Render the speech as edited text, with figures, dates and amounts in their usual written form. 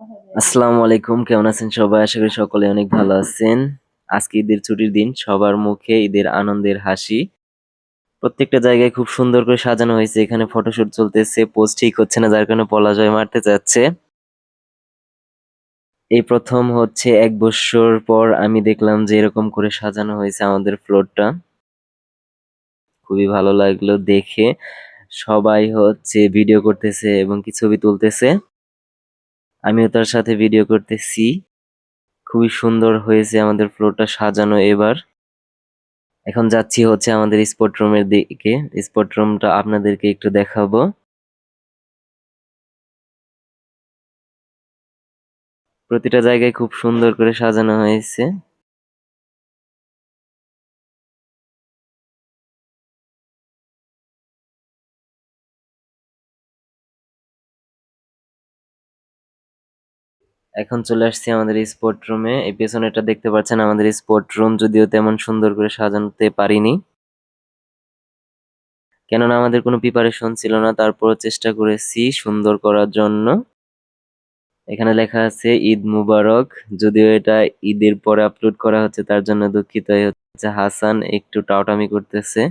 আসসালামু আলাইকুম, কেমন আছেন সবাই? আশা করি সকলে অনেক ভালো আছেন। আজকে ঈদের ছুটির দিন, সবার মুখে ঈদের আনন্দের হাসি। প্রত্যেকটা জায়গায় খুব সুন্দর করে সাজানো হয়েছে। এখানে ফটোশুট চলতেছে, পোজ ঠিক হচ্ছে না, যার কারণে পলাজয় মারতে যাচ্ছে। এই প্রথম হচ্ছে 1 বছর পর আমি দেখলাম যে এরকম করে সাজানো হয়েছে আমাদের ফ্লোরটা। খুবই ভালো লাগলো দেখে। সবাই হচ্ছে ভিডিও করতেছে এবং কি ছবি তুলতেছে। আমিও তার সাথে ভিডিও করতেছি। খুবই সুন্দর হয়েছে আমাদের ফ্লোরটা সাজানো এবার। এখন যাচ্ছি হচ্ছে আমাদের স্পোর্ট রুমের দিকে। স্পোর্ট রুমটা আপনাদেরকে একটু দেখাবো। প্রতিটা জায়গায় খুব সুন্দর করে সাজানো হয়েছে। এখন চলে আসছি আমাদের স্পোর্ট রুমে। এই পেছনেটা দেখতে পাচ্ছেন আমাদের স্পোর্ট রুম, যদিও তেমন সুন্দর করে সাজাতে পারিনি, কেননা আমাদের কোনো প্রিপারেশন ছিল না। তারপরও চেষ্টা করেছি সুন্দর করার জন্য। এখানে লেখা আছে ঈদ মুবারক, যদিও এটা ঈদের পরে আপলোড করা হচ্ছে, তার জন্য দুঃখিত। এই হচ্ছে হাসান একটু টাউটামি করতেছে।